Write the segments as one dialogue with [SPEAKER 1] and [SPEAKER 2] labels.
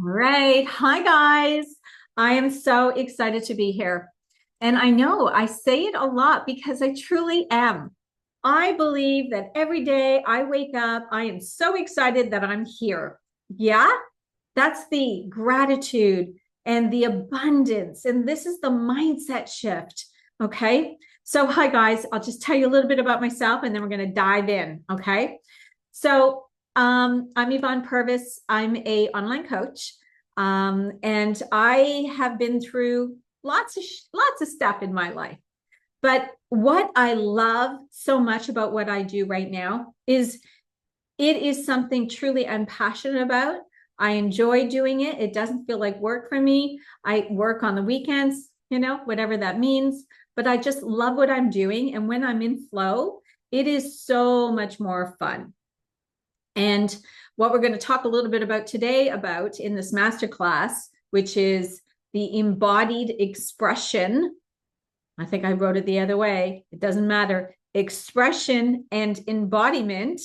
[SPEAKER 1] right. Hi, guys. I am so excited to be here. And I know I say it a lot because I truly am. I believe that every day I wake up, I am so excited that I'm here. Yeah, that's the gratitude and the abundance. And this is the mindset shift. Okay. So, hi, guys. I'll just tell you a little bit about myself and then we're going to dive in. Okay. I'm Yvonne Purvis. I'm a online coach, and I have been through lots of stuff in my life. But what I love so much about what I do right now is it is something truly I'm passionate about. I enjoy doing it. It doesn't feel like work for me. I work on the weekends, whatever that means. But I just love what I'm doing, and when I'm in flow, it is so much more fun. And what we're going to talk a little bit about today about in this masterclass, which is the embodied expression. I think I wrote it the other way. It doesn't matter. Expression and embodiment,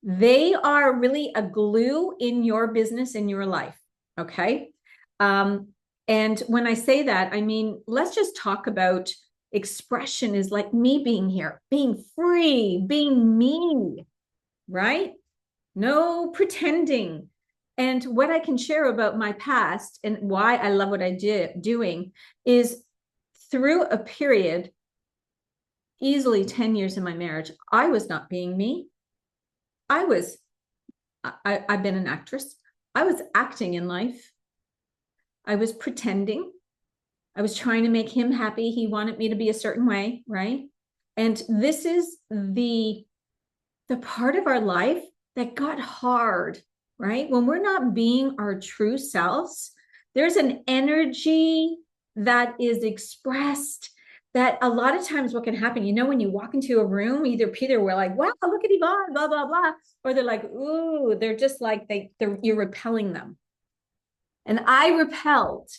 [SPEAKER 1] they are really a glue in your business, in your life. Okay. And when I say that, I mean, let's just talk about expression is like me being here, being free, being me, right? No pretending. And what I can share about my past and why I love what I did doing is through a period, easily 10 years in my marriage, I was not being me. I was, I've been an actress. I was acting in life. I was pretending. I was trying to make him happy. He wanted me to be a certain way, right? And this is the part of our life that got hard, right? When we're not being our true selves, there's an energy that is expressed that a lot of times what can happen, when you walk into a room, either Peter, we're like, wow, look at Yvonne, blah, blah, blah. Or they're like, ooh, they're just like, you're repelling them. And I repelled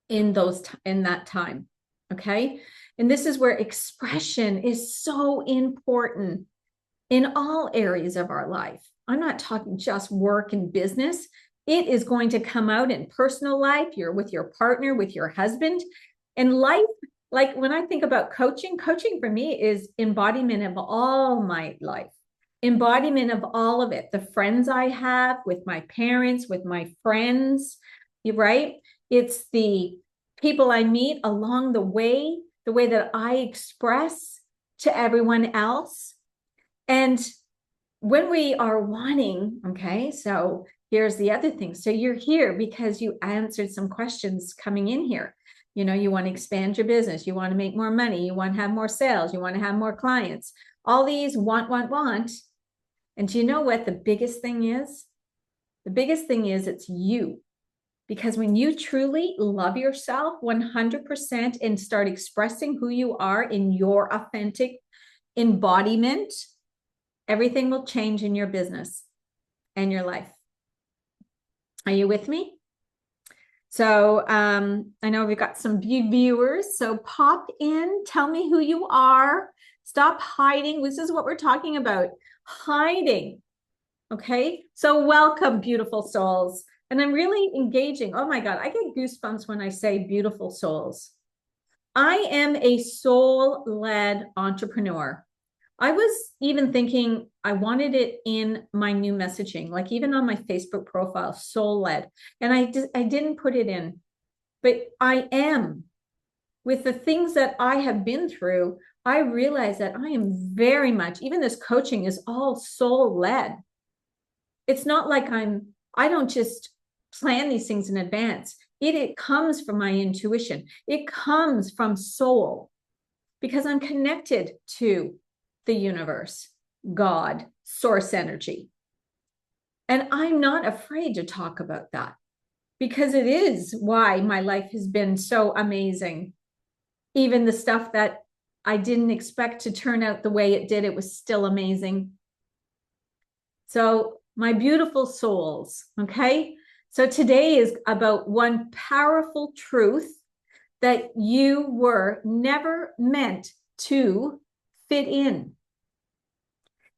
[SPEAKER 1] in that time. Okay. And this is where expression is so important in all areas of our life. I'm not talking just work and business. It is going to come out in personal life. You're with your partner, with your husband. And life, like when I think about coaching for me is embodiment of all my life, embodiment of all of it. The friends I have with my parents, with my friends, right? It's the people I meet along the way that I express to everyone else. And when we are wanting, okay, so here's the other thing. So you're here because you answered some questions coming in here. You want to expand your business, you want to make more money, you want to have more sales, you want to have more clients. All these want. And do you know what the biggest thing is? The biggest thing is it's you. Because when you truly love yourself 100% and start expressing who you are in your authentic embodiment, everything will change in your business and your life. Are you with me? So I know we've got some viewers. So pop in, tell me who you are. Stop hiding. This is what we're talking about. Hiding. Okay. So welcome, beautiful souls. And I'm really engaging. Oh my God, I get goosebumps when I say beautiful souls. I am a soul-led entrepreneur. I was even thinking I wanted it in my new messaging, like even on my Facebook profile, soul led. And I didn't put it in, but I am. With the things that I have been through, I realize that I am very much, even this coaching is all soul led. It's not like I don't just plan these things in advance. It comes from my intuition. It comes from soul because I'm connected to the universe, God, source energy. And I'm not afraid to talk about that because it is why my life has been so amazing. Even the stuff that I didn't expect to turn out the way it did, it was still amazing. So, my beautiful souls, okay? So, today is about one powerful truth that you were never meant to fit in.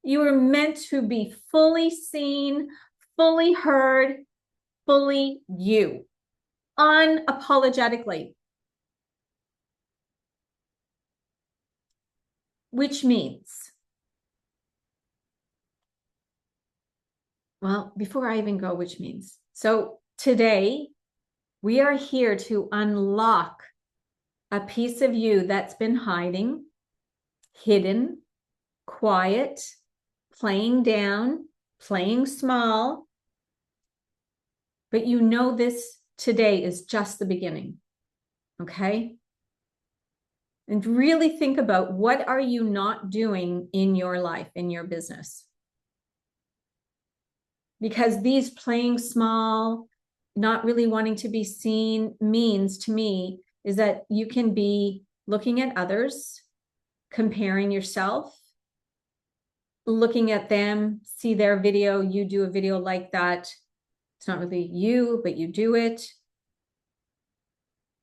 [SPEAKER 1] You were meant to be fully seen, fully heard, fully you, unapologetically. Which means, well, before I even go, which means, so today we are here to unlock a piece of you that's been hiding, hidden, quiet, playing down, playing small. But you know this today is just the beginning, okay? And really think about, what are you not doing in your life, in your business? Because these playing small, not really wanting to be seen means to me is that you can be looking at others, comparing yourself, looking at them, see their video, you do a video like that. It's not really you, but you do it.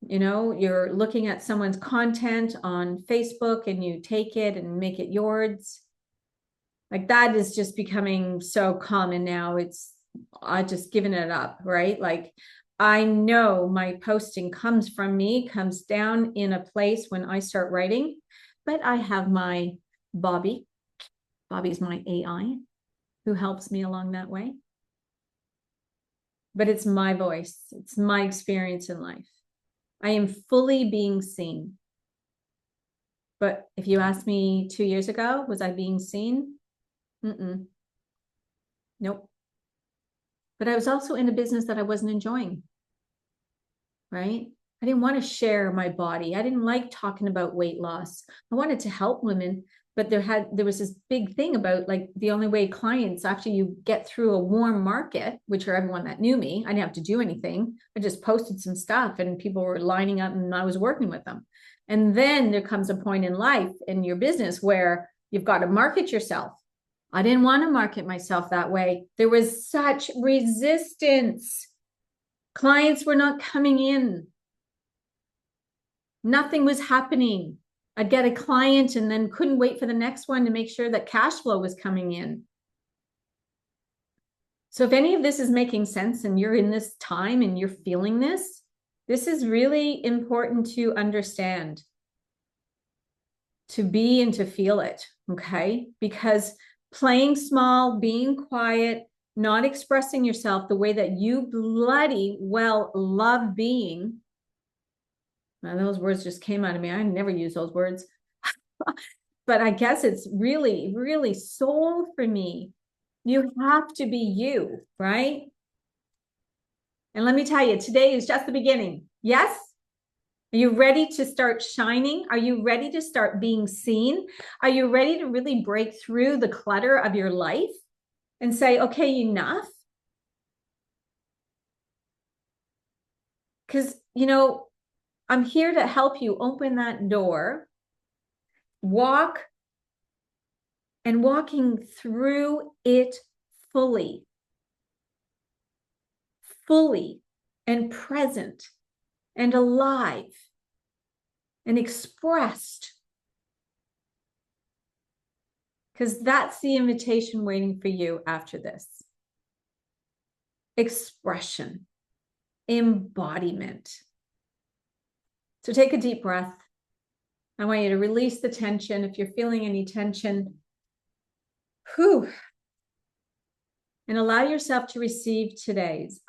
[SPEAKER 1] You know, you're looking at someone's content on Facebook and you take it and make it yours. Like that is just becoming so common now. I just given it up, right? Like I know my posting comes from me, comes down in a place when I start writing, but I have my Bobby. Bobby's my AI who helps me along that way. But it's my voice. It's my experience in life. I am fully being seen. But if you asked me 2 years ago, was I being seen? Nope. But I was also in a business that I wasn't enjoying, right? I didn't want to share my body. I didn't like talking about weight loss. I wanted to help women, but there was this big thing about like the only way clients, after you get through a warm market, which are everyone that knew me, I didn't have to do anything. I just posted some stuff and people were lining up and I was working with them. And then there comes a point in life in your business where you've got to market yourself. I didn't want to market myself that way. There was such resistance. Clients were not coming in. Nothing was happening. I'd get a client and then couldn't wait for the next one to make sure that cash flow was coming in. So if any of this is making sense and you're in this time and you're feeling this is really important to understand, to be and to feel it, okay? Because playing small, being quiet, not expressing yourself the way that you bloody well love being. Now, those words just came out of me. I never use those words. But I guess it's really, really soul for me. You have to be you, right? And let me tell you, today is just the beginning. Yes? Are you ready to start shining? Are you ready to start being seen? Are you ready to really break through the clutter of your life and say, okay, enough? Because, you know, I'm here to help you open that door, walk, and walking through it fully and present and alive and expressed. Because that's the invitation waiting for you after this. Expression, embodiment. So take a deep breath. I want you to release the tension. If you're feeling any tension, whew, and allow yourself to receive today's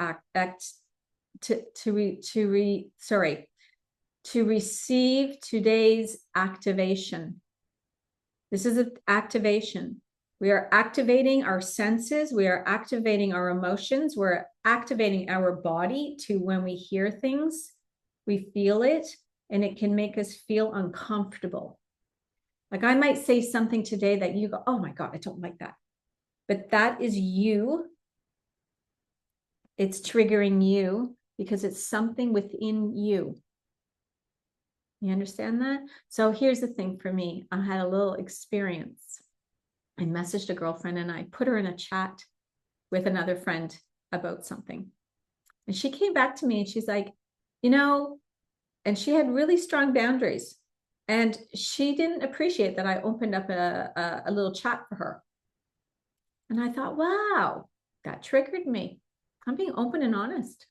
[SPEAKER 1] to receive today's activation. This is an activation. We are activating our senses. We are activating our emotions. We're activating our body to when we hear things, we feel it, and it can make us feel uncomfortable. Like I might say something today that you go, oh my God, I don't like that. But that is you. It's triggering you because it's something within you. You understand that? So here's the thing for me. I had a little experience. I messaged a girlfriend and I put her in a chat with another friend about something. And she came back to me and she's like, you know, and she had really strong boundaries. And she didn't appreciate that I opened up a little chat for her. And I thought, wow, that triggered me. I'm being open and honest.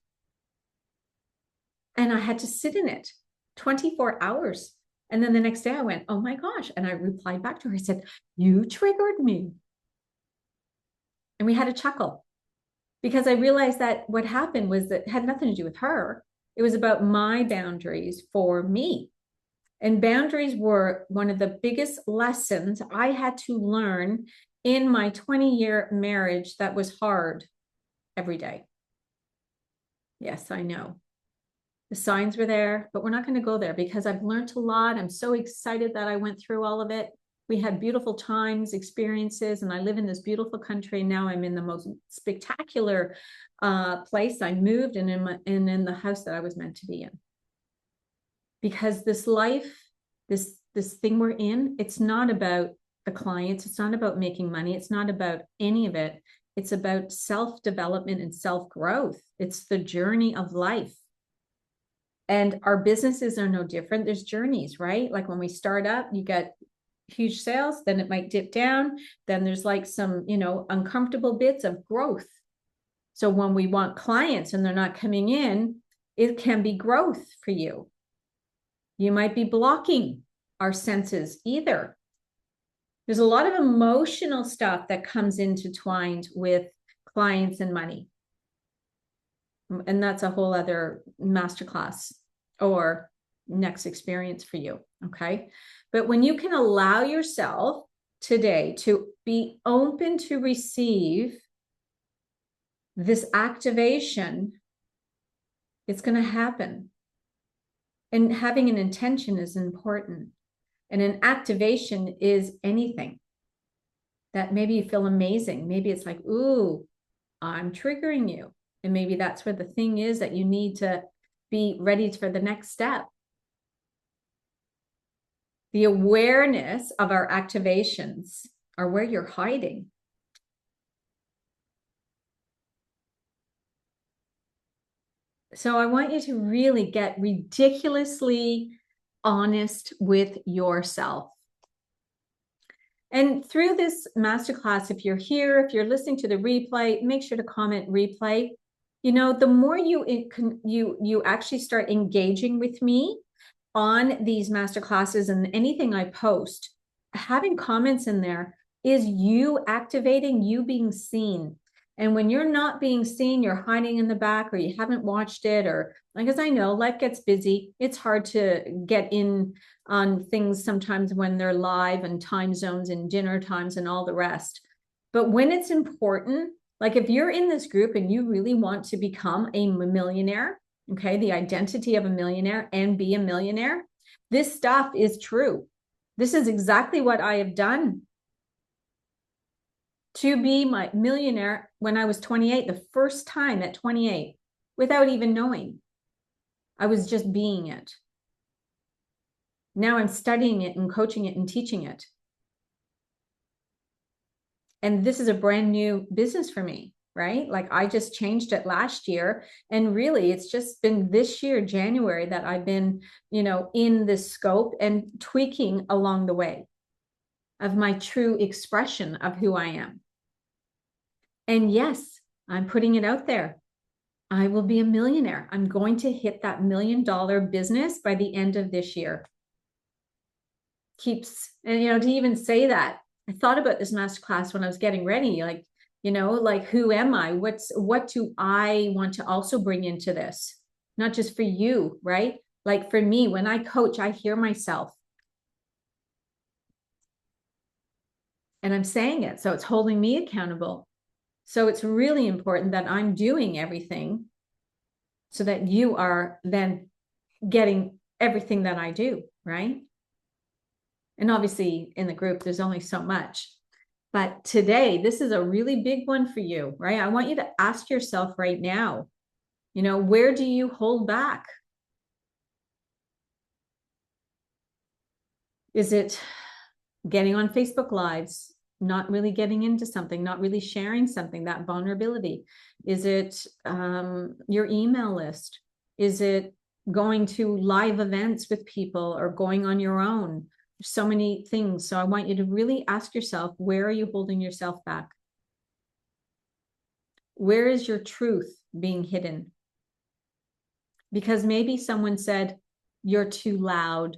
[SPEAKER 1] And I had to sit in it 24 hours. And then the next day I went, oh my gosh. And I replied back to her. I said, you triggered me. And we had a chuckle because I realized that what happened was that it had nothing to do with her. It was about my boundaries for me. And boundaries were one of the biggest lessons I had to learn in my 20-year marriage that was hard every day. Yes, I know. The signs were there, but we're not going to go there because I've learned a lot. I'm so excited that I went through all of it. We had beautiful times, experiences, and I live in this beautiful country. Now I'm in the most spectacular place. I moved and in the house that I was meant to be in. Because this life, this thing we're in, it's not about the clients. It's not about making money. It's not about any of it. It's about self-development and self-growth. It's the journey of life. And our businesses are no different. There's journeys, right? Like when we start up, you get huge sales, then it might dip down. Then there's like some, uncomfortable bits of growth. So when we want clients and they're not coming in, it can be growth for you. You might be blocking our senses either. There's a lot of emotional stuff that comes intertwined with clients and money. And that's a whole other masterclass or next experience for you. Okay. But when you can allow yourself today to be open to receive this activation, it's going to happen. And having an intention is important. And an activation is anything that maybe you feel amazing. Maybe it's like, ooh, I'm triggering you. And maybe that's where the thing is that you need to be ready for the next step. The awareness of our activations are where you're hiding. So I want you to really get ridiculously honest with yourself. And through this masterclass, if you're here, if you're listening to the replay, make sure to comment replay. The more you actually start engaging with me on these masterclasses and anything I post, having comments in there is you activating, you being seen. And when you're not being seen, you're hiding in the back or you haven't watched it, or because I know life gets busy. It's hard to get in on things sometimes when they're live and time zones and dinner times and all the rest. But when it's important, like if you're in this group and you really want to become a millionaire, okay, the identity of a millionaire and be a millionaire, this stuff is true. This is exactly what I have done to be my millionaire when I was 28, the first time at 28, without even knowing. I was just being it. Now I'm studying it and coaching it and teaching it. And this is a brand new business for me, right? Like I just changed it last year. And really, it's just been this year, January, that I've been, in this scope and tweaking along the way of my true expression of who I am. And yes, I'm putting it out there. I will be a millionaire. I'm going to hit that $1 million business by the end of this year. And to even say that, I thought about this masterclass when I was getting ready, like, who am I? What do I want to also bring into this? Not just for you, right? Like for me, when I coach, I hear myself. And I'm saying it. So it's holding me accountable. So it's really important that I'm doing everything so that you are then getting everything that I do, right? And obviously in the group, there's only so much. But today, this is a really big one for you, right? I want you to ask yourself right now, where do you hold back? Is it getting on Facebook Lives, not really getting into something, not really sharing something, that vulnerability? Is it your email list? Is it going to live events with people or going on your own? There's so many things. So I want you to really ask yourself, where are you holding yourself back? Where is your truth being hidden? Because maybe someone said, you're too loud.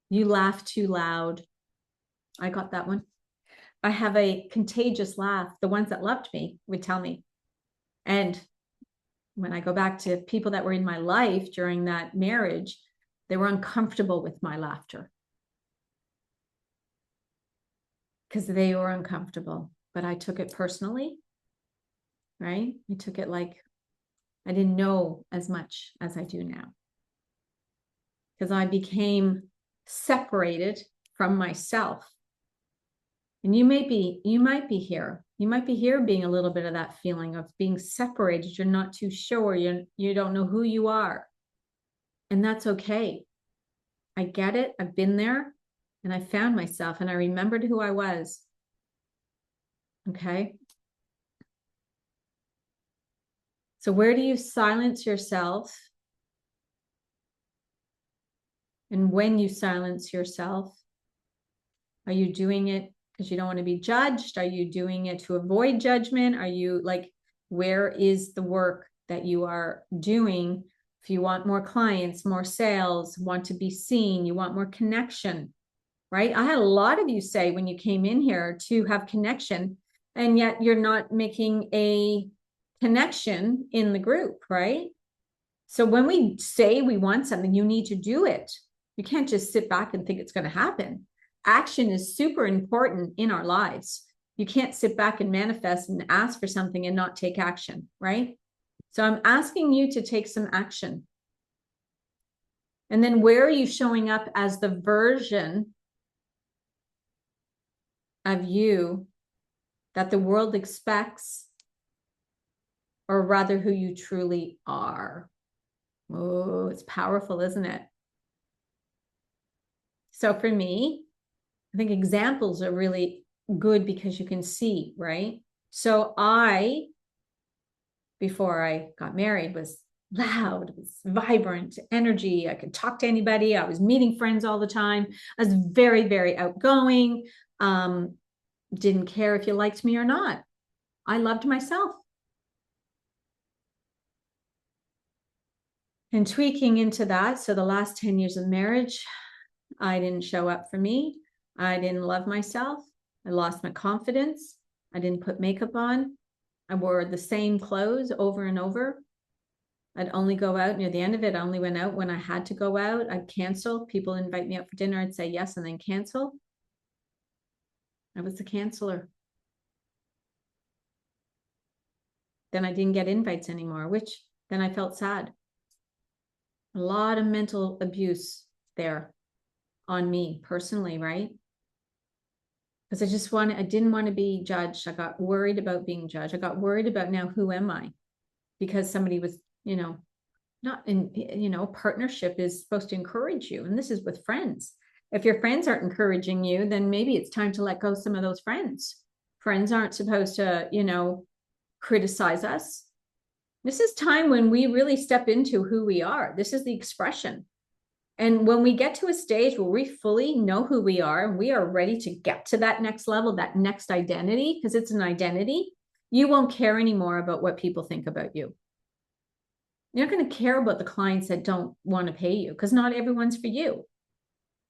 [SPEAKER 1] You laugh too loud. I got that one. I have a contagious laugh. The ones that loved me would tell me. And when I go back to people that were in my life during that marriage, they were uncomfortable with my laughter because they were uncomfortable. But I took it personally, right? I took it like I didn't know as much as I do now because I became separated from myself. And you might be here. You might be here being a little bit of that feeling of being separated. You're not too sure. You don't know who you are. And that's okay. I get it. I've been there and I found myself and I remembered who I was. Okay. So where do you silence yourself? And when you silence yourself, are you doing it because you don't want to be judged? Are you doing it to avoid judgment? Are you like, where is the work that you are doing? If you want more clients, more sales, want to be seen, you want more connection, right? I had a lot of you say when you came in here to have connection, and yet you're not making a connection in the group, right? So when we say we want something, you need to do it. You can't just sit back and think it's going to happen. Action is super important in our lives. You can't sit back and manifest and ask for something and not take action, right? So I'm asking you to take some action. And then where are you showing up as the version of you that the world expects, or rather who you truly are? Oh, it's powerful, isn't it? So for me, I think examples are really good because you can see, right? So before I got married, was loud, it was vibrant, energy. I could talk to anybody. I was meeting friends all the time. I was very, very outgoing. Didn't care if you liked me or not. I loved myself. And tweaking into that, so the last 10 years of marriage, I didn't show up for me. I didn't love myself. I lost my confidence. I didn't put makeup on. I wore the same clothes over and over. I'd only go out near the end of it. I only went out when I had to go out. I'd cancel. People invite me out for dinner. I'd say yes and then cancel. I was the canceler. Then I didn't get invites anymore, which then I felt sad. A lot of mental abuse there on me personally, right? Because I didn't want to be judged. I got worried about being judged. I got worried about now, who am I? Because somebody was, not in, partnership is supposed to encourage you. And this is with friends. If your friends aren't encouraging you, then maybe it's time to let go of some of those friends. Friends aren't supposed to, criticize us. This is time when we really step into who we are. This is the expression. And when we get to a stage where we fully know who we are and we are ready to get to that next level, that next identity, because it's an identity, you won't care anymore about what people think about you. You're not going to care about the clients that don't want to pay you, because not everyone's for you.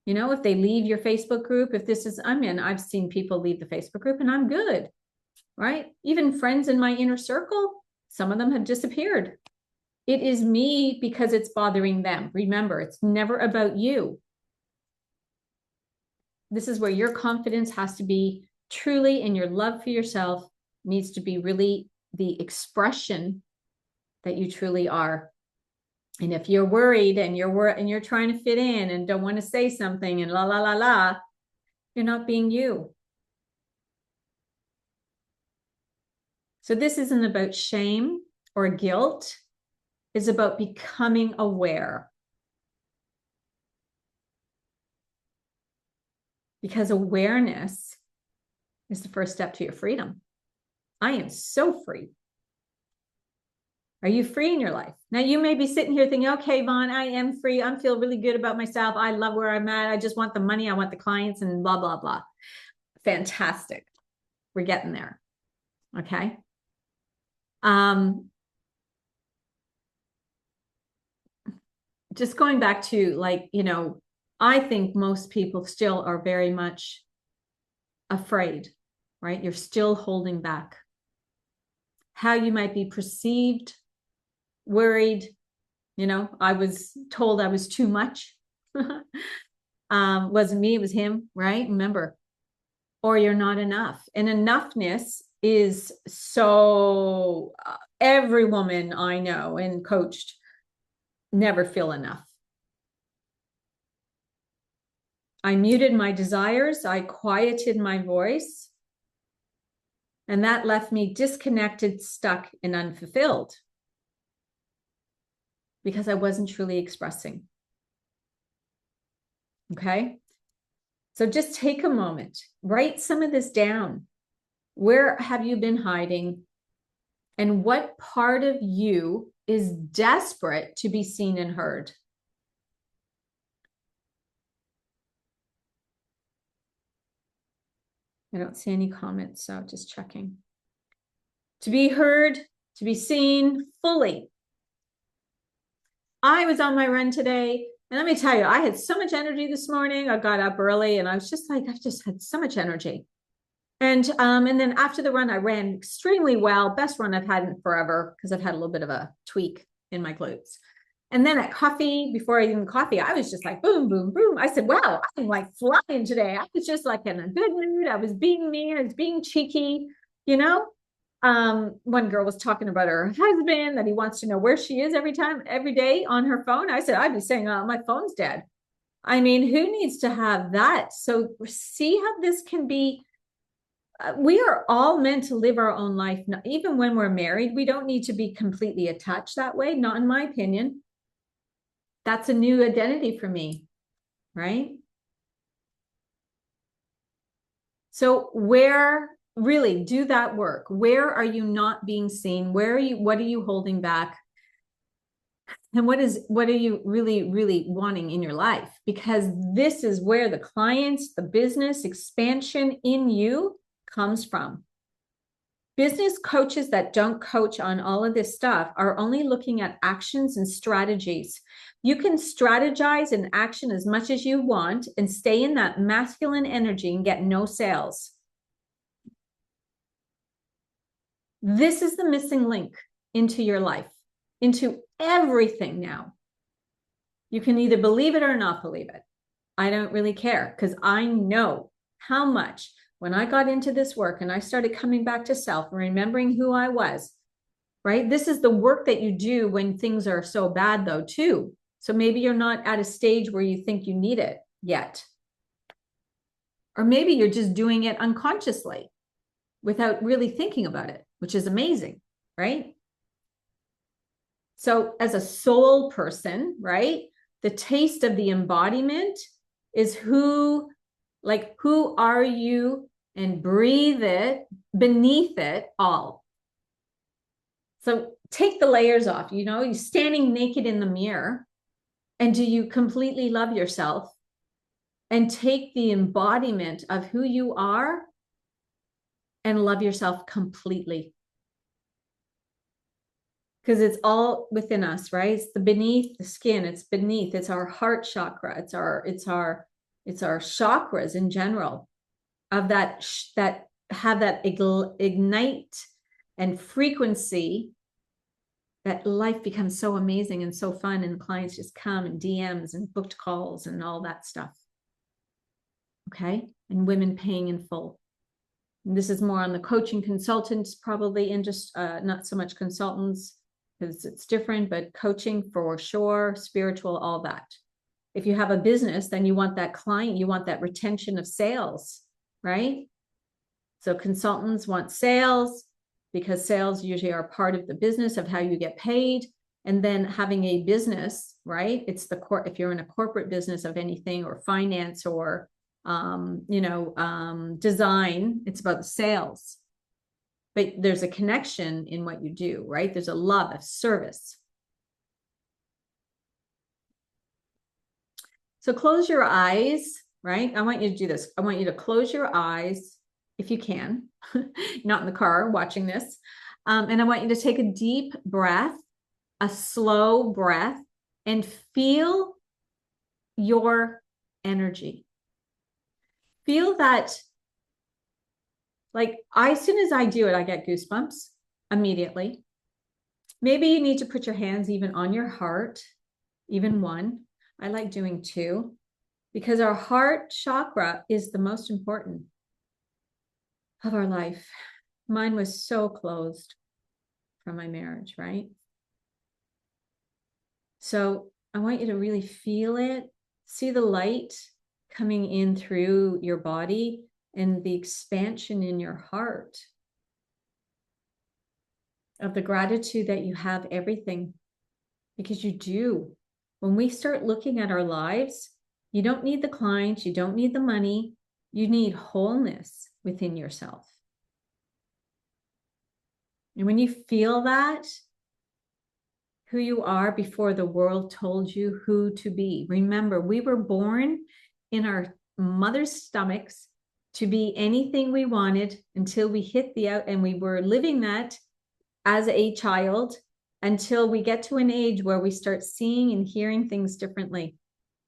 [SPEAKER 1] If they leave your Facebook group, I've seen people leave the Facebook group and I'm good, right? Even friends in my inner circle, some of them have disappeared. It is me because it's bothering them. Remember, it's never about you. This is where your confidence has to be truly, and your love for yourself needs to be really the expression that you truly are. And if you're worried and you're trying to fit in and don't want to say something and la la la la, you're not being you. So this isn't about shame or guilt. It's about becoming aware. Because awareness is the first step to your freedom. I am so free. Are you free in your life? Now, you may be sitting here thinking, okay, Yvonne, I am free. I feel really good about myself. I love where I'm at. I just want the money. I want the clients and blah, blah, blah. Fantastic. We're getting there. Okay. Just going back to, like, I think most people still are very much afraid, right? You're still holding back. How you might be perceived, worried. I was told I was too much. Wasn't me, it was him, right? Remember, or you're not enough. And enoughness is so, every woman I know and coached never feel enough. I muted my desires, I quieted my voice, and that left me disconnected, stuck, and unfulfilled because I wasn't truly expressing. Okay. So just take a moment, write some of this down. Where have you been hiding? And what part of you is desperate to be seen and heard? I don't see any comments, so just checking. To be heard, to be seen fully. I was on my run today, and let me tell you, I had so much energy this morning. I got up early, and I was just like, I've just had so much energy. And then after the run, I ran extremely well. Best run I've had in forever because I've had a little bit of a tweak in my glutes. And then at coffee, before I even coffee, I was just like, boom, boom, boom. I said, wow, I'm like flying today. I was just like in a good mood. I was being mean. I was being cheeky, you know? One girl was talking about her husband, that he wants to know where she is every day on her phone. I said, I'd be saying, oh, my phone's dead. I mean, who needs to have that? So see how this can be. We are all meant to live our own life. Even when we're married, we don't need to be completely attached that way. Not in my opinion. That's a new identity for me, right? So where, really do that work. Where are you not being seen? What are you holding back? And what are you really, really wanting in your life? Because this is where the clients, the business expansion in you comes from. Business coaches that don't coach on all of this stuff are only looking at actions and strategies. You can strategize and action as much as you want and stay in that masculine energy and get no sales. This is the missing link into your life, into everything now. You can either believe it or not believe it. I don't really care, because I know how much, when I got into this work and I started coming back to self and remembering who I was, right? This is the work that you do when things are so bad, though, too. So maybe you're not at a stage where you think you need it yet. Or maybe you're just doing it unconsciously without really thinking about it, which is amazing, right? So as a soul person, right, the taste of the embodiment is who are you, and breathe it beneath it all. So take the layers off, you're standing naked in the mirror, and do you completely love yourself and take the embodiment of who you are and love yourself completely? Because it's all within us, right? It's the beneath the skin. It's our heart chakra. It's our chakras in general of that have that ignite and frequency, that life becomes so amazing and so fun, and clients just come and DMs and booked calls and all that stuff. Okay. And women paying in full. And this is more on the coaching consultants, probably, and just not so much consultants, because it's different, but coaching for sure, spiritual, all that. If you have a business, then you want that client, you want that retention of sales, right? So consultants want sales, because sales usually are part of the business of how you get paid. And then having a business, right? It's if you're in a corporate business of anything, or finance, or design, it's about the sales. But there's a connection in what you do, right? There's a love of service. So close your eyes, right? I want you to do this. I want you to close your eyes if you can, not in the car watching this. And I want you to take a deep breath, a slow breath, and feel your energy. Feel that, like, as soon as I do it, I get goosebumps immediately. Maybe you need to put your hands even on your heart, even one. I like doing two, because our heart chakra is the most important of our life. Mine was so closed from my marriage, right? So I want you to really feel it, see the light coming in through your body and the expansion in your heart of the gratitude that you have everything, because you do. When we start looking at our lives, you don't need the clients, you don't need the money, you need wholeness within yourself. And when you feel that, who you are before the world told you who to be. Remember, we were born in our mother's stomachs to be anything we wanted until we hit the out, and we were living that as a child until we get to an age where we start seeing and hearing things differently.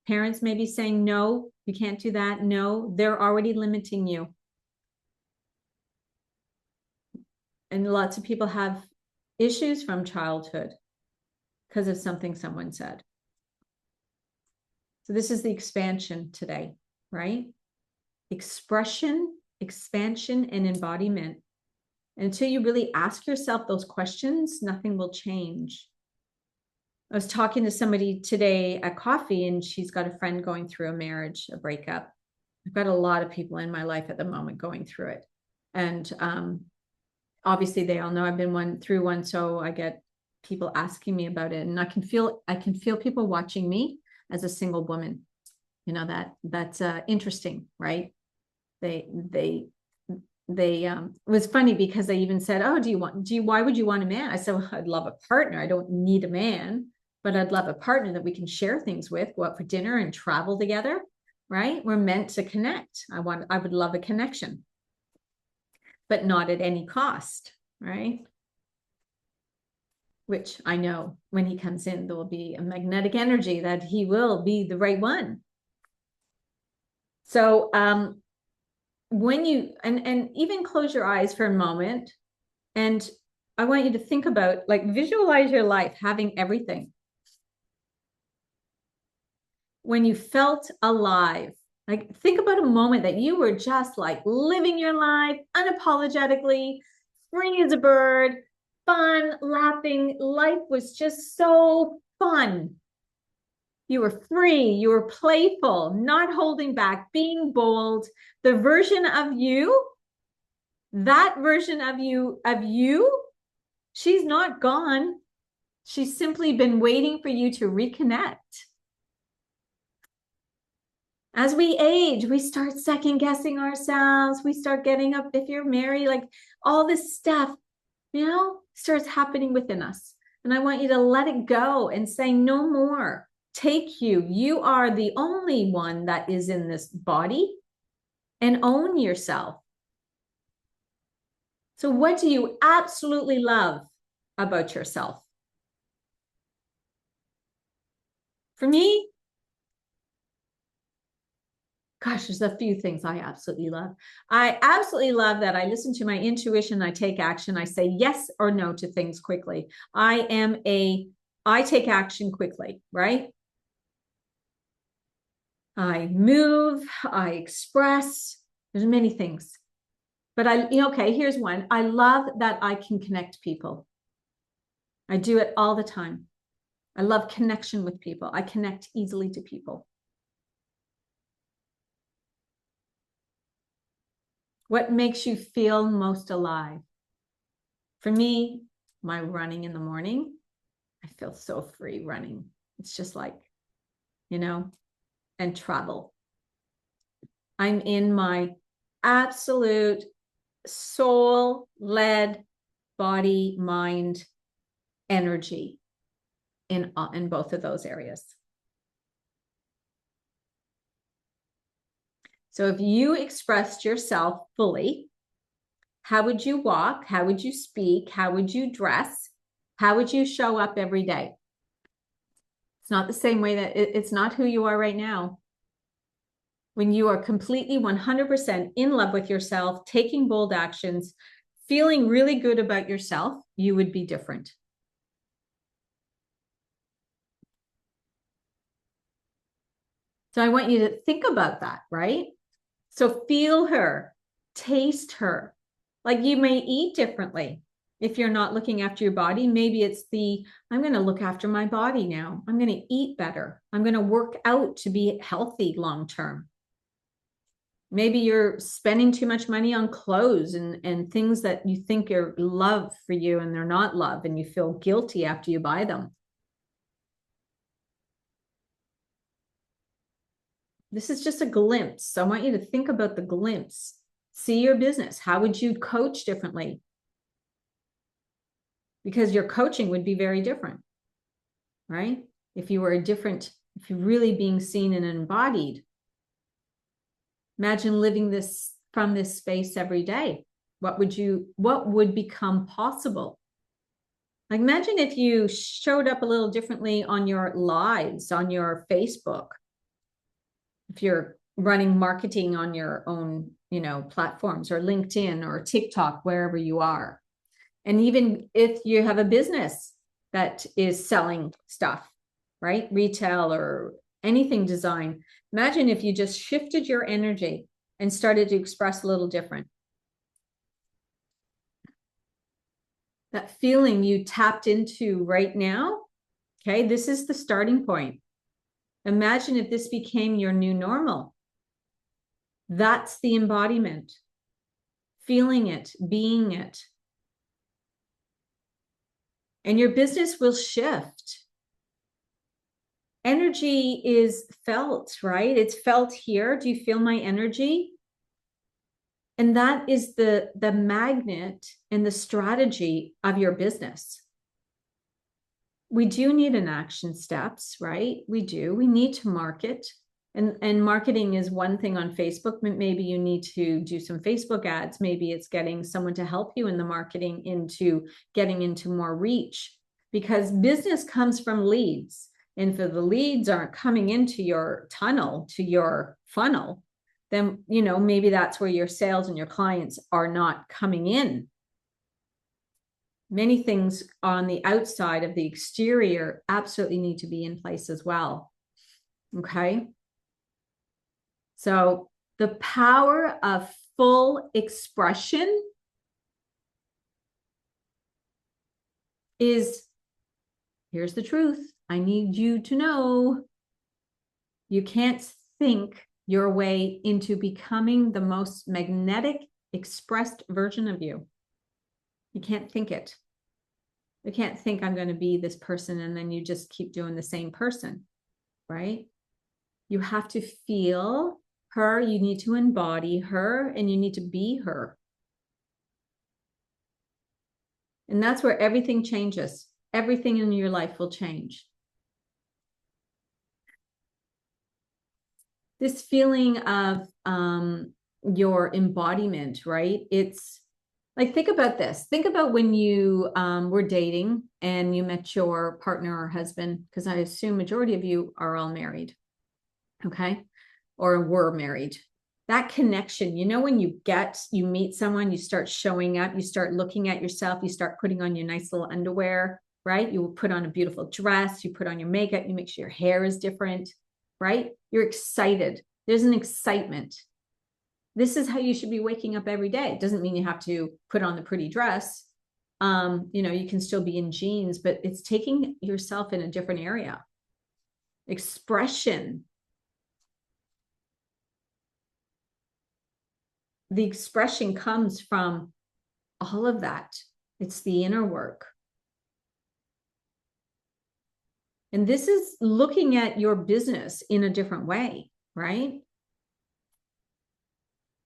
[SPEAKER 1] Parents may be saying, no, you can't do that. No, they're already limiting you. And lots of people have issues from childhood because of something someone said. So this is the expansion today, right? Expression, expansion, and embodiment. And until you really ask yourself those questions, nothing will change. I was talking to somebody today at coffee, and she's got a friend going through a marriage, a breakup. I've got a lot of people in my life at the moment going through it. And obviously they all know I've been through one, so I get people asking me about it, and I can feel people watching me as a single woman. You know, that's interesting, right? It was funny because they even said, oh, why would you want a man? I said, well, I'd love a partner. I don't need a man, but I'd love a partner that we can share things with, go out for dinner and travel together, right? We're meant to connect. I would love a connection, but not at any cost, right? Which I know when he comes in, there will be a magnetic energy that he will be the right one. So when you, and even close your eyes for a moment, and I want you to think about, like, visualize your life having everything. When you felt alive, like, think about a moment that you were just like living your life unapologetically, free as a bird, fun, laughing. Life was just so fun. You were free, you were playful, not holding back, being bold. The version of you, that version of you, she's not gone. She's simply been waiting for you to reconnect. As we age, we start second guessing ourselves. We start getting up, if you're married, like all this stuff, starts happening within us. And I want you to let it go and say, no more. Take you. You are the only one that is in this body, and own yourself. So what do you absolutely love about yourself? For me, gosh, there's a few things I absolutely love. I absolutely love that I listen to my intuition. I take action. I say yes or no to things quickly. I take action quickly, right? I move, I express. There's many things. But okay, here's one. I love that I can connect people. I do it all the time. I love connection with people. I connect easily to people. What makes you feel most alive? For me, my running in the morning, I feel so free running. It's just like, and travel. I'm in my absolute soul-led body, mind, energy in both of those areas. So if you expressed yourself fully, How would you walk? How would you speak? How would you dress? How would you show up every day? It's not the same way that it's not who you are right now. When you are completely 100% in love with yourself, taking bold actions, feeling really good about yourself, you would be different. So I want you to think about that, right? So feel her, taste her. Like you may eat differently. If you're not looking after your body, maybe it's I'm going to look after my body now. I'm going to eat better. I'm going to work out to be healthy long term. Maybe you're spending too much money on clothes and things that you think are love for you and they're not love, and you feel guilty after you buy them. This is just a glimpse. So I want you to think about the glimpse. See your business. How would you coach differently? Because your coaching would be very different, right? If you were if you're really being seen and embodied. Imagine living this from this space every day. What would become possible? Like imagine if you showed up a little differently on your lives, on your Facebook. If you're running marketing on your own, platforms, or LinkedIn or TikTok, wherever you are. And even if you have a business that is selling stuff, right? Retail or anything design. Imagine if you just shifted your energy and started to express a little different. That feeling you tapped into right now, okay, this is the starting point. Imagine if this became your new normal. That's the embodiment. Feeling it, being it. And your business will shift. Energy is felt, right? It's felt here. Do you feel my energy? And that is the magnet and the strategy of your business. We do need an action steps, right? We do. We need to market. And marketing is one thing on Facebook. Maybe you need to do some Facebook ads. Maybe it's getting someone to help you in the marketing into getting into more reach, because business comes from leads. And if the leads aren't coming into your tunnel, to your funnel, then, maybe that's where your sales and your clients are not coming in. Many things on the outside of the exterior absolutely need to be in place as well. Okay. So the power of full expression is, here's the truth. I need you to know, you can't think your way into becoming the most magnetic, expressed version of you. You can't think it. You can't think I'm going to be this person and then you just keep doing the same person, right? You have to feel her, you need to embody her, and you need to be her. And that's where everything changes. Everything in your life will change. This feeling of your embodiment, right? It's like, think about this. Think about when you were dating and you met your partner or husband, because I assume majority of you are all married, okay? Or were married. That connection, when you meet someone, you start showing up, you start looking at yourself, you start putting on your nice little underwear, right? You will put on a beautiful dress, you put on your makeup, you make sure your hair is different, right? You're excited. There's an excitement. This is how you should be waking up every day. It doesn't mean you have to put on the pretty dress. You can still be in jeans, but it's taking yourself in a different area. Expression. The expression comes from all of that. It's the inner work. And this is looking at your business in a different way, right?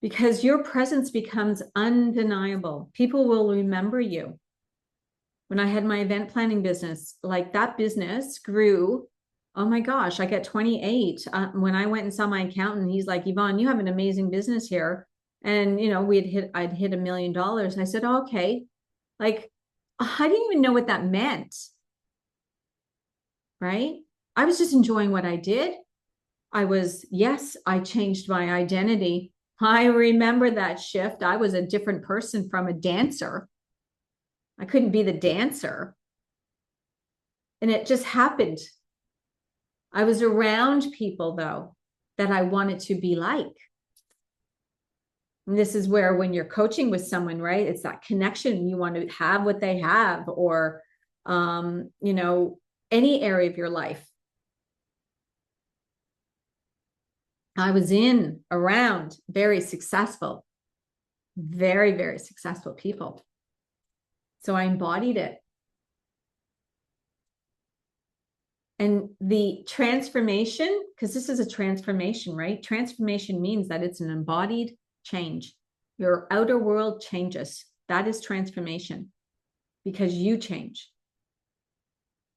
[SPEAKER 1] Because your presence becomes undeniable. People will remember you. When I had my event planning business, like that business grew. Oh my gosh, I got 28. When I went and saw my accountant, he's like, Yvonne, you have an amazing business here. And, I'd hit $1 million. I said, oh, okay. Like, I didn't even know what that meant. Right. I was just enjoying what I did. Yes, I changed my identity. I remember that shift. I was a different person from a dancer. I couldn't be the dancer. And it just happened. I was around people, though, that I wanted to be like. And this is where, when you're coaching with someone, right, it's that connection. You want to have what they have, or, any area of your life. I was around very successful, very, very successful people. So I embodied it. And the transformation, because this is a transformation, right? Transformation means that it's an embodied change. Your outer world changes. That is transformation, because you change.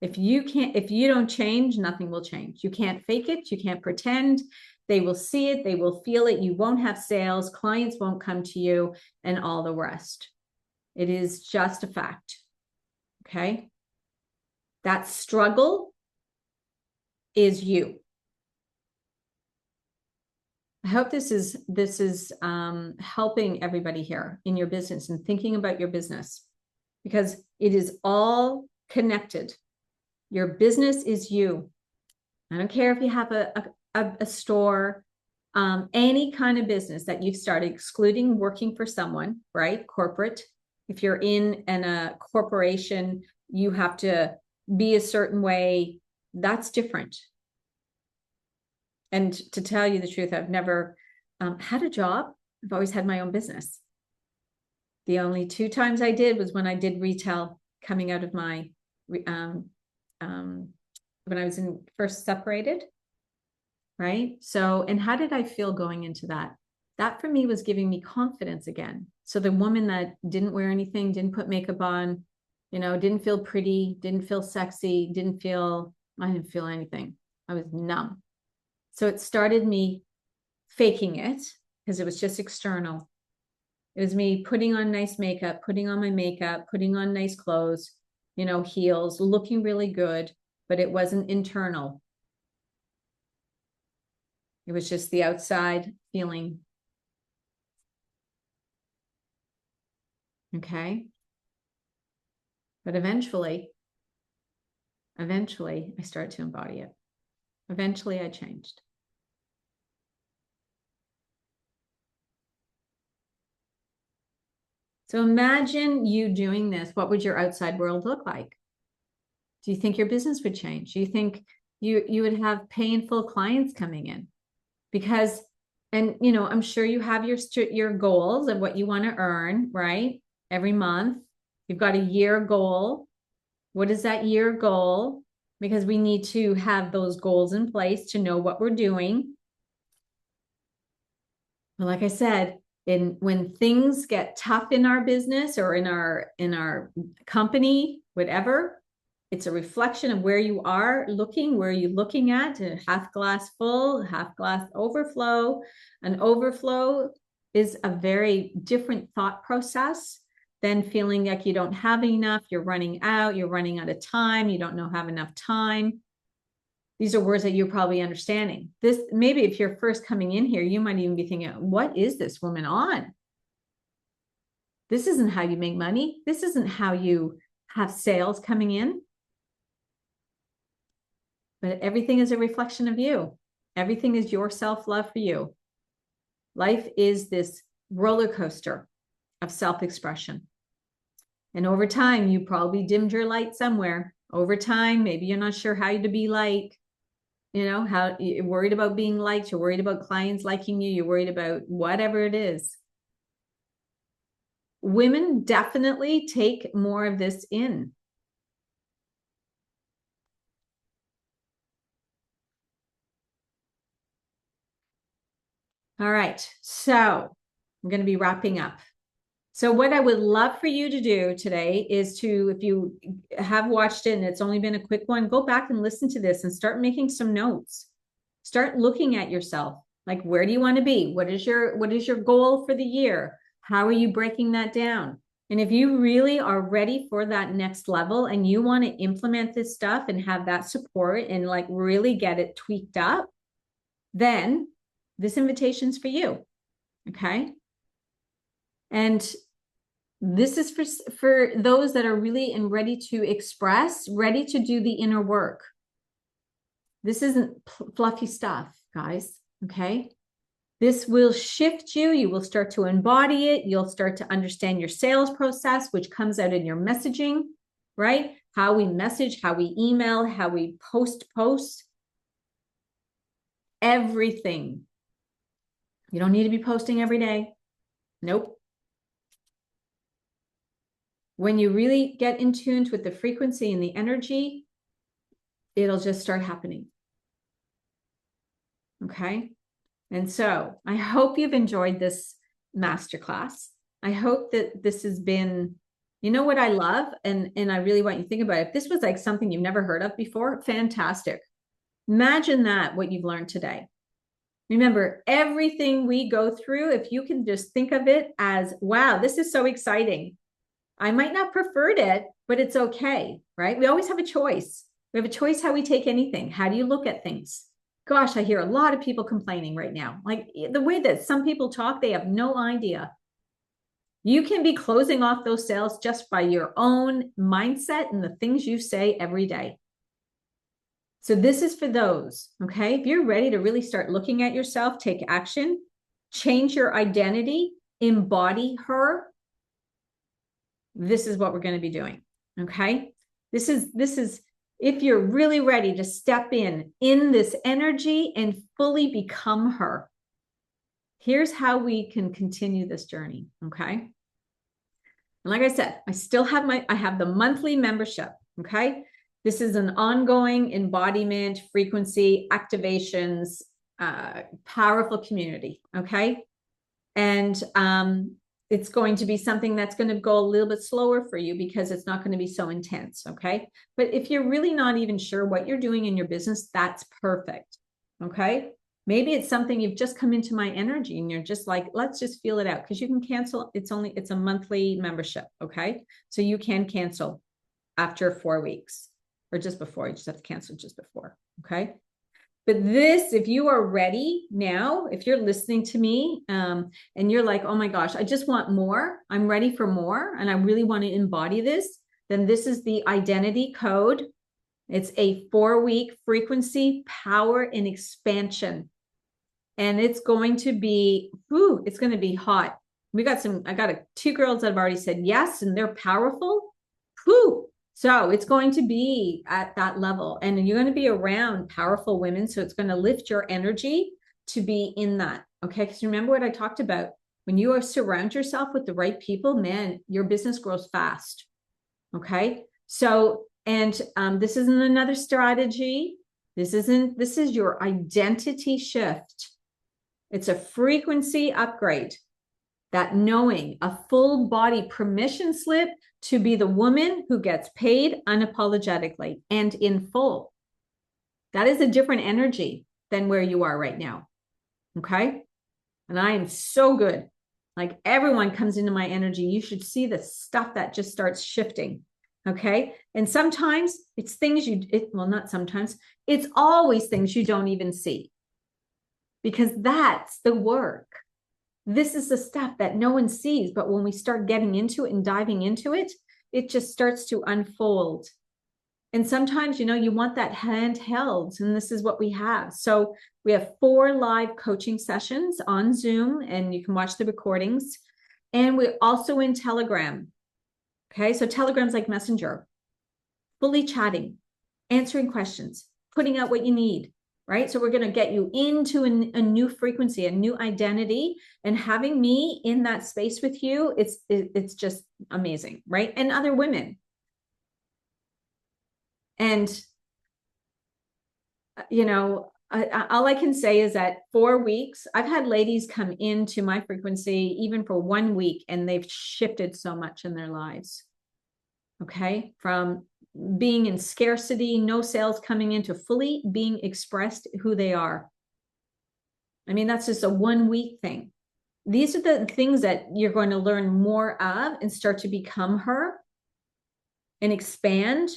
[SPEAKER 1] If you don't change, nothing will change. You can't fake it. You can't pretend. They will see it. They will feel it. You won't have sales. Clients won't come to you, and all the rest. It is just a fact. Okay. That struggle is you. I hope this is helping everybody here in your business and thinking about your business, because it is all connected. Your business is you. I don't care if you have a store, any kind of business that you've started, excluding working for someone, right? Corporate. If you're in a corporation, you have to be a certain way. That's different. And to tell you the truth, I've never had a job. I've always had my own business. The only 2 times I did was when I did retail, coming out of my, when I was first separated, right? So, and how did I feel going into that? That for me was giving me confidence again. So the woman that didn't wear anything, didn't put makeup on, didn't feel pretty, didn't feel sexy, I didn't feel anything. I was numb. So it started me faking it, because it was just external. It was me putting on nice makeup, putting on my makeup, putting on nice clothes, heels, looking really good, but it wasn't internal. It was just the outside feeling. Okay. But eventually, I started to embody it. Eventually, I changed. So imagine you doing this. What would your outside world look like? Do you think your business would change? Do you think you would have painful clients coming in? Because, and I'm sure you have your goals of what you want to earn, right? Every month. You've got a year goal. What is that year goal? Because we need to have those goals in place to know what we're doing. But like I said, when things get tough in our business or in our company, whatever, it's a reflection of where you are looking, where you're looking at, half glass full, half glass overflow. An overflow is a very different thought process than feeling like you don't have enough, you're running out of time, you don't have enough time. These are words that you're probably understanding. This, maybe if you're first coming in here, you might even be thinking, what is this woman on? This isn't how you make money. This isn't how you have sales coming in. But everything is a reflection of you. Everything is your self-love for you. Life is this roller coaster of self-expression. And over time, you probably dimmed your light somewhere. Over time, maybe you're not sure how to be like, how you're worried about being liked, you're worried about clients liking you, you're worried about whatever it is. Women definitely take more of this in. All right, so I'm going to be wrapping up. So what I would love for you to do today is to, if you have watched it and it's only been a quick one, go back and listen to this and start making some notes. Start looking at yourself. Like, where do you want to be? What is your goal for the year? How are you breaking that down? And if you really are ready for that next level and you want to implement this stuff and have that support and like really get it tweaked up, then this invitation's for you. Okay. And this is for those that are really and ready to express, ready to do the inner work. This isn't fluffy stuff, guys. Okay. This will shift you. You will start to embody it. You'll start to understand your sales process, which comes out in your messaging, right? How we message, how we email, how we post, everything. You don't need to be posting every day. Nope. When you really get in tune with the frequency and the energy, it'll just start happening. Okay. And so I hope you've enjoyed this masterclass. I hope that this has been, you know what I love? And I really want you to think about it. If this was like something you've never heard of before, fantastic. Imagine that, what you've learned today. Remember, everything we go through, if you can just think of it as, wow, this is so exciting. I might not preferred it, but it's okay, right? We always have a choice. We have a choice how we take anything. How do you look at things? Gosh, I hear a lot of people complaining right now. Like the way that some people talk, they have no idea. You can be closing off those sales just by your own mindset and the things you say every day. So this is for those, okay? If you're ready to really start looking at yourself, take action, change your identity, embody her, this is what we're going to be doing, okay? This is if you're really ready to step in this energy and fully become her. Here's how we can continue this journey, okay? And like I said, I have the monthly membership, okay? This is an ongoing embodiment, frequency, activations, powerful community, okay? And it's going to be something that's going to go a little bit slower for you because it's not going to be so intense, okay? But if you're really not even sure what you're doing in your business, that's perfect, okay? Maybe it's something you've just come into my energy and you're just like, let's just feel it out, because you can cancel. It's a monthly membership, okay? So you can cancel after 4 weeks or just before. You just have to cancel just before, okay? But this, if you are ready now, if you're listening to me and you're like, oh my gosh, I just want more. I'm ready for more. And I really want to embody this. Then this is the identity code. It's a 4-week frequency, power, and expansion. And it's going to be, it's going to be hot. I got 2 girls that have already said yes, and they're powerful. So it's going to be at that level, and you're going to be around powerful women. So it's going to lift your energy to be in that. Okay. Because remember what I talked about, when you surround yourself with the right people, man, your business grows fast. Okay. So, and this isn't another strategy. This is your identity shift. It's a frequency upgrade. That knowing, a full body permission slip to be the woman who gets paid unapologetically and in full. That is a different energy than where you are right now. Okay. And I am so good. Like, everyone comes into my energy. You should see the stuff that just starts shifting. Okay. And sometimes it's things not sometimes, it's always things you don't even see, because that's the work. This is the stuff that no one sees, but when we start getting into it and diving into it, it just starts to unfold. And sometimes, you want that handheld, and this is what we have. So we have 4 live coaching sessions on Zoom, and you can watch the recordings. And we're also in Telegram. Okay, so Telegram's like Messenger, fully chatting, answering questions, putting out what you need. Right? So we're going to get you into a new frequency, a new identity, and having me in that space with you, it's just amazing, right? And other women. And, all I can say is that 4 weeks, I've had ladies come into my frequency even for 1 week, and they've shifted so much in their lives. Okay. From being in scarcity, no sales coming in, to fully being expressed who they are. I mean, that's just a 1 week thing. These are the things that you're going to learn more of and start to become her and expand.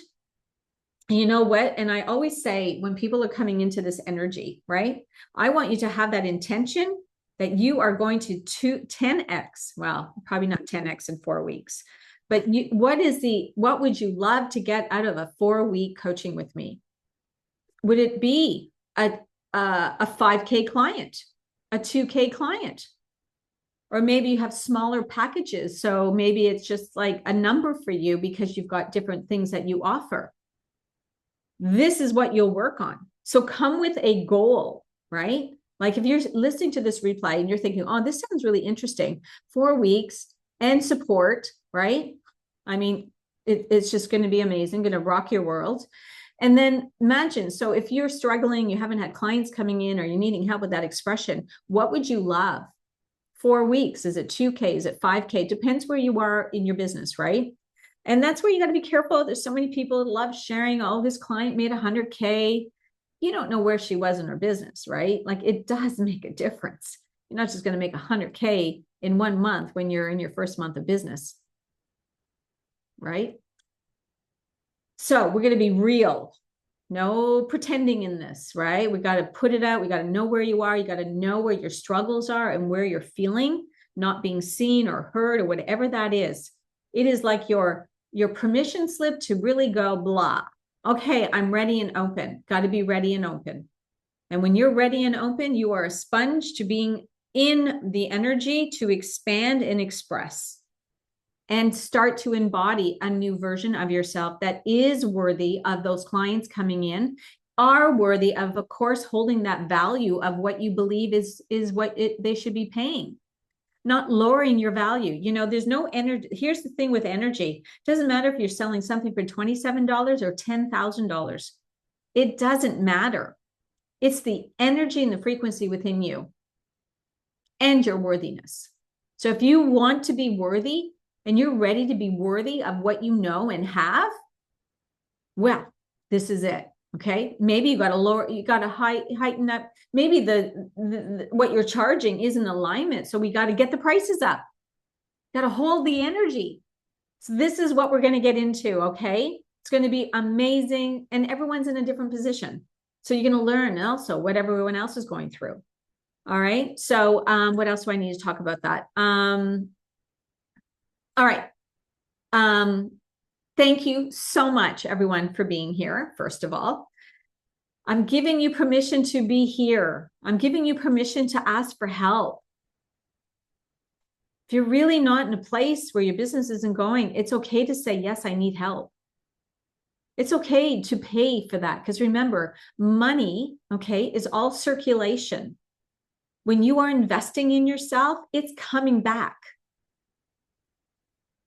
[SPEAKER 1] And you know what? And I always say when people are coming into this energy, right? I want you to have that intention that you are going to 10x. Well, probably not 10x in 4 weeks, but what would you love to get out of a 4-week coaching with me? Would it be a 5K client, a 2K client? Or maybe you have smaller packages. So maybe it's just like a number for you because you've got different things that you offer. This is what you'll work on. So come with a goal, right? Like if you're listening to this replay and you're thinking, oh, this sounds really interesting, 4 weeks and support, right? I mean, it's just going to be amazing, going to rock your world. And then imagine, so if you're struggling, you haven't had clients coming in, or you're needing help with that expression, what would you love? 4 weeks? Is it 2K? Is it 5K? Depends where you are in your business, right? And that's where you got to be careful. There's so many people that love sharing, oh, this client made 100K. You don't know where she was in her business, right? Like it does make a difference. You're not just going to make 100K in 1 month when you're in your first month of business, right? So we're going to be real. No pretending in this, right? We got to put it out. We got to know where you are. You got to know where your struggles are and where you're feeling not being seen or heard or whatever that is. It is like your permission slip to really go blah. Okay, I'm ready and open. Got to be ready and open. And when you're ready and open, you are a sponge to being in the energy to expand and express and start to embody a new version of yourself that is worthy of those clients coming in, are worthy of course, holding that value of what you believe is what they should be paying, not lowering your value. You know, there's no energy. Here's the thing with energy. It doesn't matter if you're selling something for $27 or $10,000. It doesn't matter. It's the energy and the frequency within you and your worthiness. So if you want to be worthy, and you're ready to be worthy of what you know and have, well, this is it. Okay. Maybe you got to heighten up. Maybe the what you're charging is in alignment. So we got to get the prices up. Got to hold the energy. So this is what we're going to get into. Okay. It's going to be amazing. And everyone's in a different position. So you're going to learn also what everyone else is going through. All right. So what else do I need to talk about that? All right. Thank you so much, everyone, for being here. First of all, I'm giving you permission to be here. I'm giving you permission to ask for help. If you're really not in a place where your business isn't going, it's okay to say, yes, I need help. It's okay to pay for that. Because remember, money, okay, is all circulation. When you are investing in yourself, it's coming back.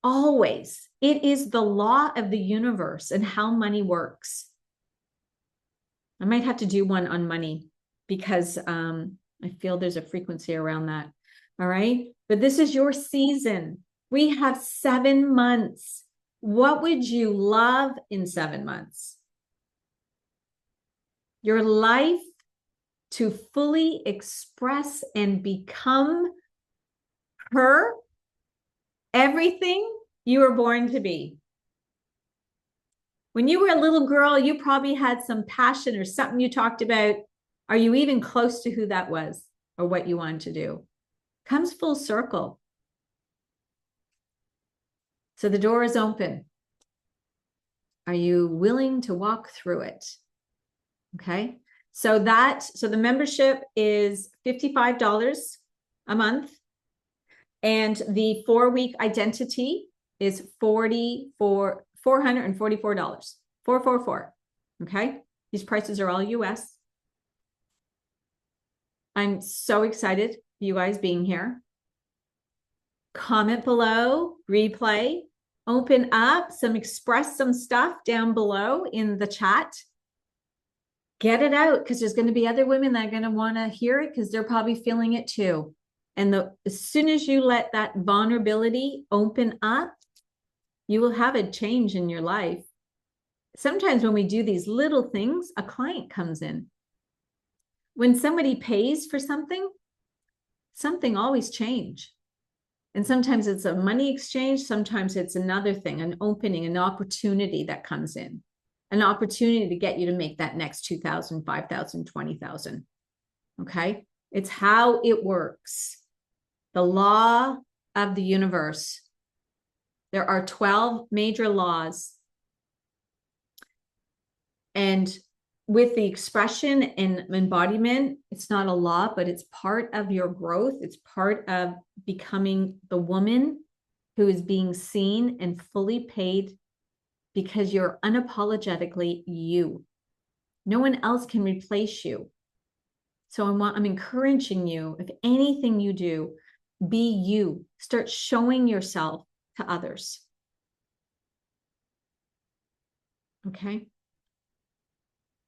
[SPEAKER 1] Always. It is the law of the universe and how money works. I might have to do one on money because I feel there's a frequency around that. All right. But this is your season. We have 7 months. What would you love in 7 months? Your life to fully express and become her, everything you were born to be. When you were a little girl, you probably had some passion or something you talked about. Are you even close to who that was or what you wanted to do? Comes full circle. So the door is open. Are you willing to walk through it? Okay. So the membership is $55 a month. And the 4-week identity is $444. $444. Okay. These prices are all US. I'm so excited for you guys being here. Comment below, replay, open up express some stuff down below in the chat. Get it out because there's going to be other women that are going to want to hear it because they're probably feeling it too. And as soon as you let that vulnerability open up, you will have a change in your life. Sometimes when we do these little things, a client comes in. when somebody pays for something, something always change. And sometimes it's a money exchange. Sometimes it's another thing, an opening, an opportunity that comes in, an opportunity to get you to make that next 2,000, 5,000, 20,000. Okay. It's how it works. The law of the universe. There are 12 major laws. And with the expression and embodiment, it's not a law, but it's part of your growth. It's part of becoming the woman who is being seen and fully paid because you're unapologetically you. No one else can replace you. So I'm encouraging you, if anything you do, be you. Start showing yourself to others. Okay.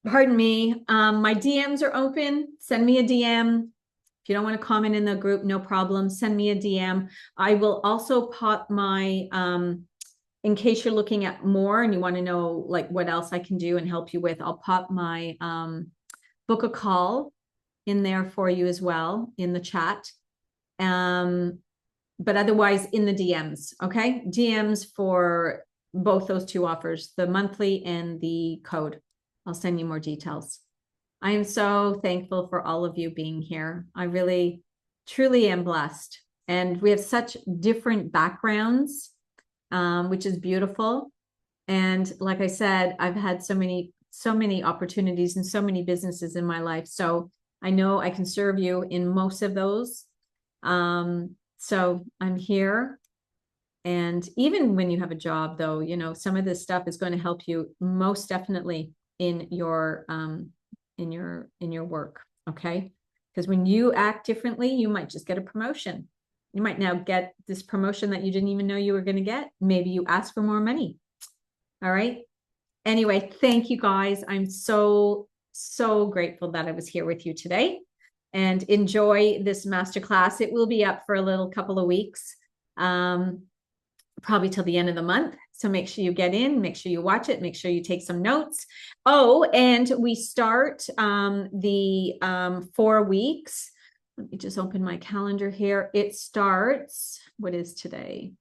[SPEAKER 1] Pardon me. My DMs are open. Send me a DM. If you don't want to comment in the group, no problem. Send me a DM. I will also pop my, in case you're looking at more and you want to know like what else I can do and help you with, I'll pop my book a call in there for you as well in the chat. But otherwise in the DMs, okay? DMs for both those two offers, the monthly and the code. I'll send you more details. I am so thankful for all of you being here. I really, truly am blessed. And we have such different backgrounds, which is beautiful. And like I said, I've had so many opportunities and so many businesses in my life. So I know I can serve you in most of those. So I'm here. And even when you have a job, though, you know, some of this stuff is going to help you most definitely in your work. Okay. Because when you act differently, you might just get a promotion. You might now get this promotion that you didn't even know you were going to get. Maybe you ask for more money. All right. Anyway, thank you guys. I'm so grateful that I was here with you today, and enjoy this masterclass. It will be up for a little couple of weeks, probably till the end of the month. So make sure you get in, make sure you watch it, make sure you take some notes. Oh, and we start the 4 weeks. Let me just open my calendar here. It starts, what is today?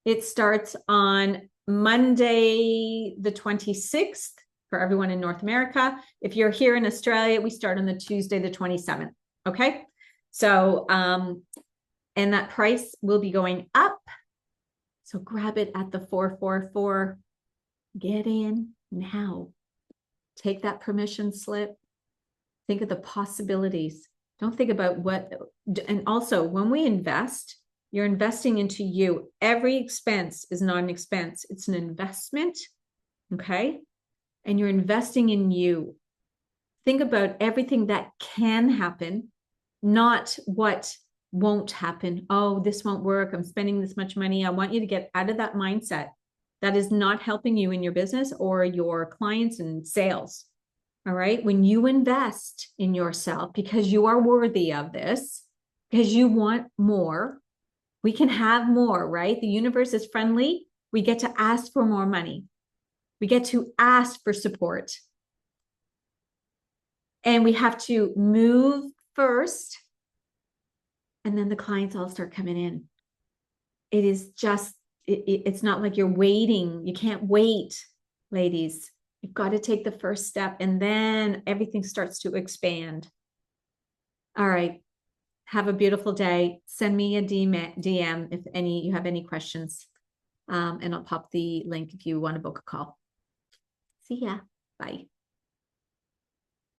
[SPEAKER 1] It starts on Monday, the 26th for everyone in North America. If you're here in Australia, we start on the Tuesday, the 27th. Okay. So, and that price will be going up. So grab it at the 444. Get in now. Take that permission slip. Think of the possibilities. Don't think about what, and also when we invest, you're investing into you. Every expense is not an expense. It's an investment. Okay. And you're investing in you. Think about everything that can happen, not what won't happen. Oh, this won't work. I'm spending this much money. I want you to get out of that mindset. That is not helping you in your business or your clients and sales. All right. When you invest in yourself because you are worthy of this, because you want more, we can have more, right? The universe is friendly. We get to ask for more money. We get to ask for support. And we have to move first. And then the clients all start coming in. It is just, it's not like you're waiting. You can't wait, ladies. You've got to take the first step and then everything starts to expand. All right. Have a beautiful day. Send me a DM if you have any questions. And I'll pop the link if you want to book a call. See ya. Bye.